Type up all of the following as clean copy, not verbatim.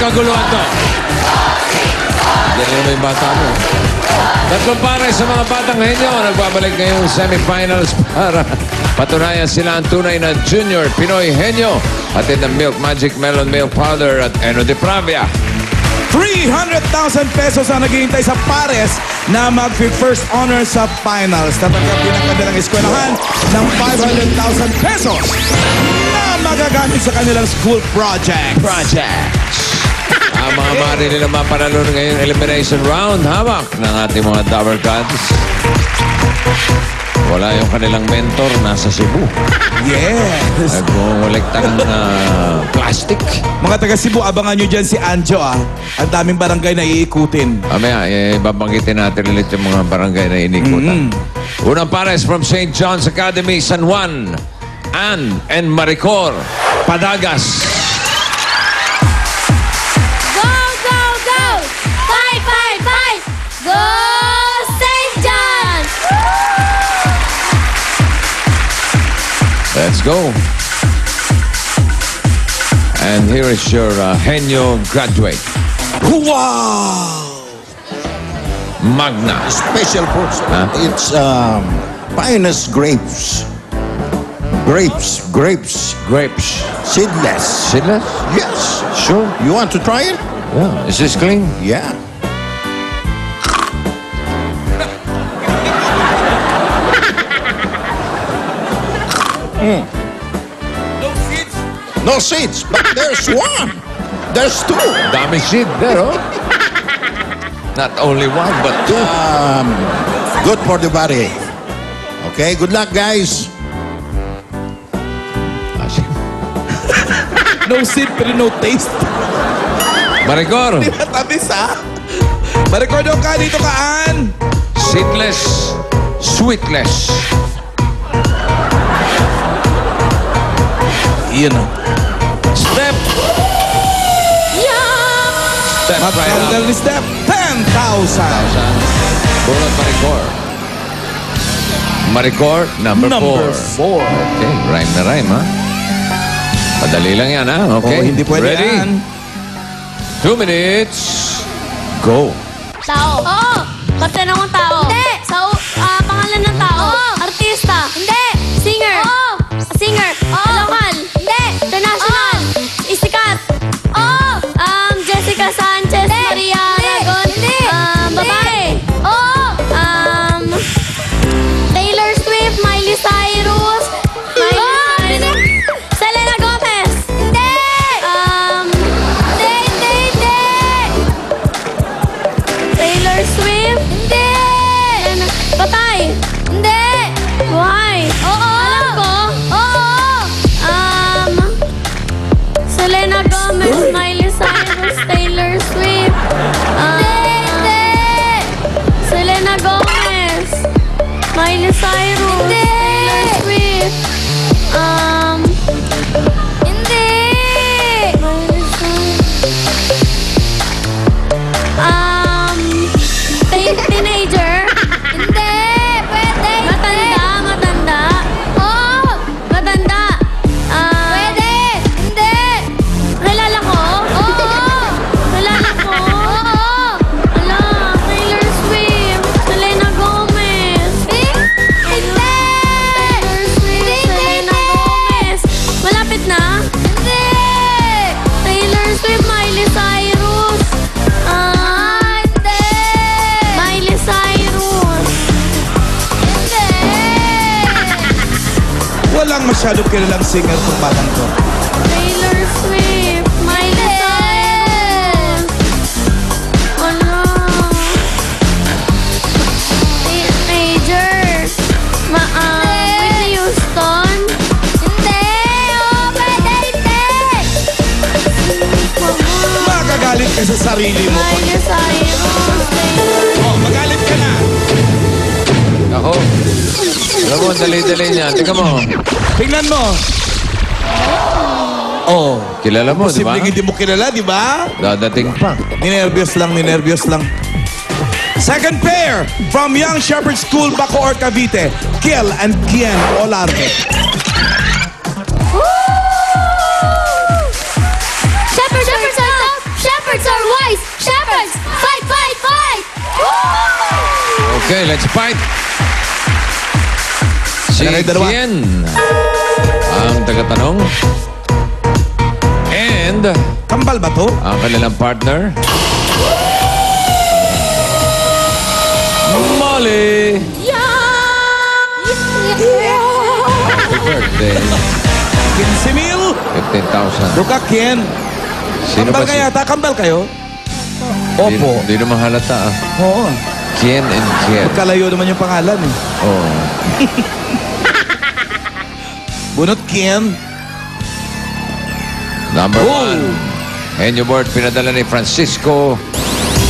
kaguluhan to. Diyan na may bata mo. Tatlong pares sa mga batang henyo. Nagbabalik ngayong semifinals para patunayan sila ang tunay na junior Pinoy henyo. Hatid ng Milk Magic Melon Milk Powder at Eno de Pravia. 300,000 pesos ang naghihintay sa pares na mag-first honor sa finals. Tatanggap din ang kanilang eskwelahan ng 500,000 pesos na magagamit sa kanilang school projects. Ang mga marili na mapanalo ngayong elimination round, hawak ng ating mga Dabber Cats. Wala yung kanilang mentor, nasa Cebu. Yes. Nagmumulekta ng plastic. Mga taga Cebu, abangan nyo dyan si Anjo ah. Ang daming barangay na iikutin. Mamaya, babanggitin natin ulit yung mga barangay na inikutan. Unang pares from St. John's Academy, San Juan, Ann and Maricor, Padagas. Go, go, go! 5, 5, 5! Go, St. John! Let's go. And here is your henyo graduate, Wow! Magna. Special fruits. Huh? It's finest grapes. Grapes. Grapes. Seedless. Seedless? Yes. Sure. You want to try it? Yeah. Is this clean? Yeah. No seeds, but there's one. There's two. Dami seed there, oh. Not only one, but two. Good for the body. Okay, good luck, guys. No seed pero no taste. Maricor. Di ba tamis ah? Maricor daw ka, dito ka, Ann. Seedless, sweetless. Iyan ah. Step. Step right Matanggal up. ni Step, 10,000. Bulot Maricor. Maricor, number 4. Okay, rhyme na rhyme, ha? Madali lang yan, ha? Okay, Oh, hindi pwede ready? yan. 2 minutes. Go. Tao. Oo. Parte ng tao. Hindi. Pangalan ng tao. Artista. Hindi. Singer. Oo. Singer. Lokal. Hindi. International. Isikat. Oo. Jessica Sanchez. Maria Aragon. Hindi. Babae. Oo. Taylor Swift. Miley Cyrus. Selena Gomez. Hindi. Hindi. Taylor Swift. Hindi. Patay. Hindi. Why? Oo. Alam ko. Oo. Selena Gomez, Miley Cyrus, Taylor Swift. Hindi. Selena Gomez, Miley Cyrus, Taylor Swift. Hindi. Miley Cyrus. Teenager. Hindi. Pwede. Matanda. Oo. Matanda. Pwede. Hindi. Kilala ko? Oo. Kilala ko? Oo. Ala, Taylor Swift. Selena Gomez. Hindi. Taylor Swift. Selena Gomez. Malapit na? Hindi. Taylor Swift, Miley Cyrus. Hindi. Miley Cyrus. Hindi. Walang masyadong kilalang singer kung batang to. Taylor Swift, Miley Cyrus. Ano? Teenager. Whitney Houston. Hindi. Pwede hindi. Magagalit ka sa sarili mo. Miley Cyrus. Oh, magalit ka na. Ako. Alam mo, dali-dali niya. Tingnan mo. Tingnan mo. Oh. Kilala mo, di ba? Posibleng hindi mo kilala, di ba? Dadating pa. Ninervyos lang. Second pair from Young Shepherd School, Bacoor, Cavite. Kiel and Kian Olarte. Shepherd, Kayong dalawa. Kien ang tagatanong. And Kambal ba to? ang kanilang partner, Molly. Happy birthday. 15,000. 15,000. Ruka, Kien. Sino Kambal ba kaya ta? Kambal kayo? Opo. Hindi naman halata ah. Oo. Kien and Kien. Kalayo naman yung pangalan eh. Oh. Bunot, Kien. Number 1. Henyo board pinadala ni Francisco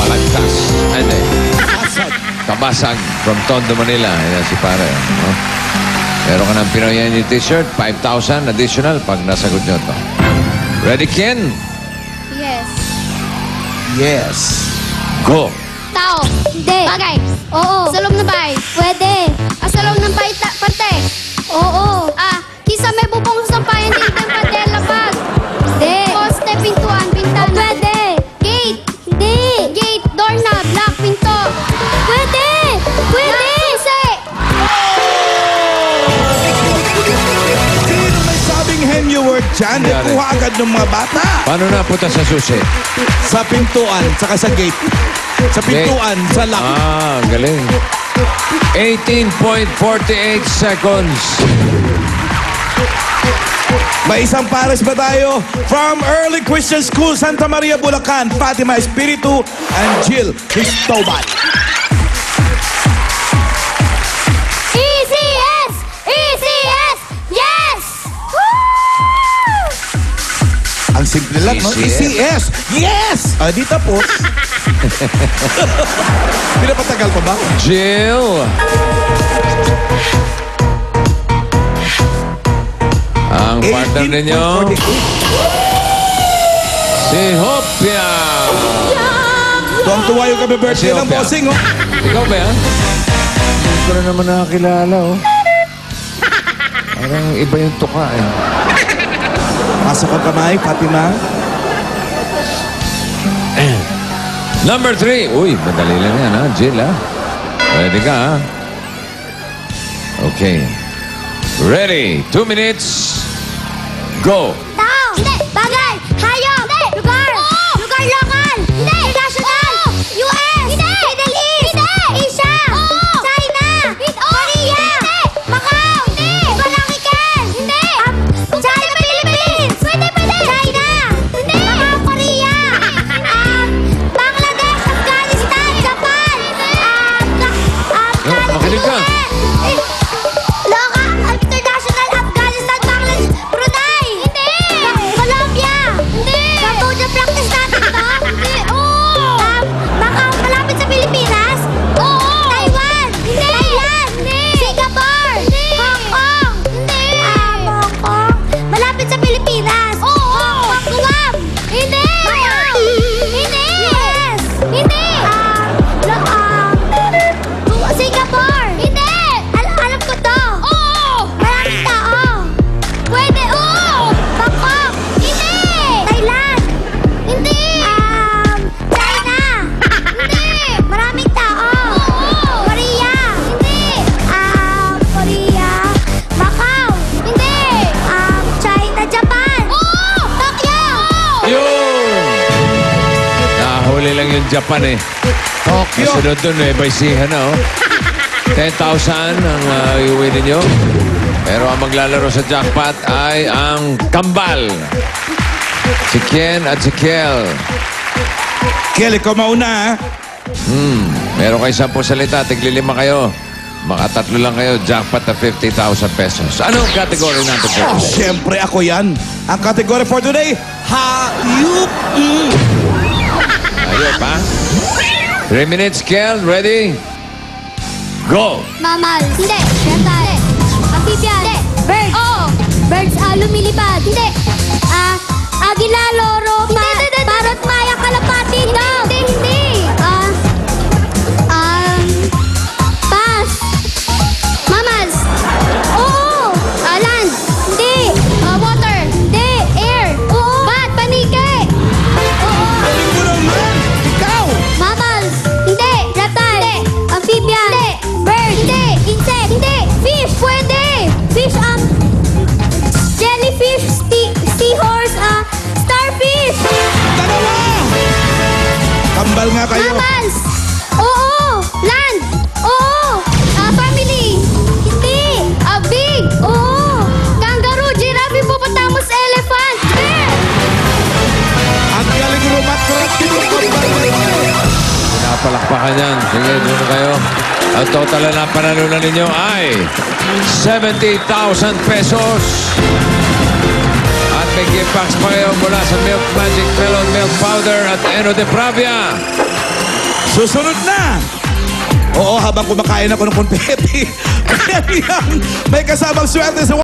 Malagtas. Ano eh? Kabasag from Tondo, Manila. Ayan si pare. No? Meron ka ng Pinoy Henyo t-shirt. 5,000 additional pag nasagot nyo to. Ready, Ken? Yes. Yes. Go! Tao. Hindi. Bagay. Oo. Sa loob ng bahay. Pwede. Sa loob ng bahay parte. Oo. Kisa may bubong sa sampayan dito yung parte labas. Hindi. Poste, pintuan, bintana. Pwede. Gate. Hindi. Gate, doorknob, lock, pinto. Pwede. Pwede. Susi. Sino may sabing henyo word dyan? Nangyari. Kuha agad ng mga bata. Paano napunta sa susi? Sa pintuan, saka sa gate. Sa pintuan, sa lock. Galing. 18.48 seconds. May isang pares ba tayo? From Early Christian School, Santa Maria, Bulacan, Fatima Espiritu and Jill Cristobal. ECS! ECS! Yes! Woo! Ang simple lang, no? ECS. ECS! Yes! Di tapos. Pinapatagal pa ba? Jill. Ang partner ninyo, 18.48. si Hopia. Tuwang-tuwa yung kami birthday Si ng Opia. bossing, oh. Ikaw ba yan? Hindi ko na naman nakakilala, oh. Parang iba yung tuka, eh. Pasok ang kamay, Fatima. Number 3. Uy, madali lang yan, ha? Jill, ha? Ready ka, ha? Okay. Ready. 2 minutes. Go. Tao! Hindi! Bagay! Hayop! Hindi! Lugar! Oo! Lugar lokal! Hindi! International! US! Hindi! Middle East! Hindi! Asia! Oo! China! Korea! Hindi! Macau! Hindi! Malakikan! Hindi! China, Philippines! Pwede! China! Hindi! Macau, Korea! Bangladesh! Afghanistan! Japan! Makinig ka. Local! International! Afghanistan! Bangladesh! Brunei! Hindi! Colombia! Hindi! Cambodia practice natin to? Hindi! Oo! Macau, malapit sa Pilipinas? Oo! Taiwan! Hindi! Thailand! Hindi! Singapore! Hindi! Hong Kong! Hindi! Hong Kong? Malapit sa Pilipinas? Oo! Guam! Hindi! Macau! Hindi! Yes! Hindi! Singapore! Hindi! Alam ko to! Oo! Maraming tao! Pwede! Oo! Bangkok! Hindi! Thailand! Hindi! China! Hindi! Maraming tao! Oo! Korea! Hindi! Korea! Macau! Hindi! China! Japan! Oo! Tokyo! Yun! Nahuli lang yung Japan, eh. Tokyo. Kasunod dun, eh. Baisihan na, oh. 10,000 ang iuwi ninyo. Pero ang maglalaro sa jackpot ay ang kambal. Si Ken at si Kel. Kel, ikaw mauna, ha? Meron kayo 10 salita, tiglilima kayo. Baka 3 lang kayo, jackpot na 50,000 pesos. Anong category natin po? Siyempre, ako yan. Ang category for today, hayop. Ayun pa. 3 minutes, Kel. Ready? Go! Mamal. Hindi. Reptile. Amphibian. Hindi. Birds. Oo. Birds, lumilipad. Hindi. Agila, loro, parot, maya, kalapati. Hindi. Pass. Mammals. Oo. Land. Hindi. Water. Hindi. Air. Oo. Bat, panike. Oo. Galing mo naman. Ikaw. Mammals. Hindi. Reptile. Hindi. Amphibian. Hindi. Bird. Hindi. Insect. Hindi. Fish. Pwede. nga kayo. Mammals. Oo. Land. Oo. Family. Hindi. Big. Oo. Kangaroo, giraffe, hippopotamus, elephant, bear. Ang galing rumat-rat dito. Napalakpakan yan. Sige, doon kayo. Ang total na panalunan ninyo ay 70,000 pesos. At may gift packs pa kayo mula sa Milk Magic Melon Milk Powder at Eno de Pravia. Susunod na. Oo, habang kumakain ako ng konfetti. May kasamang swerte sa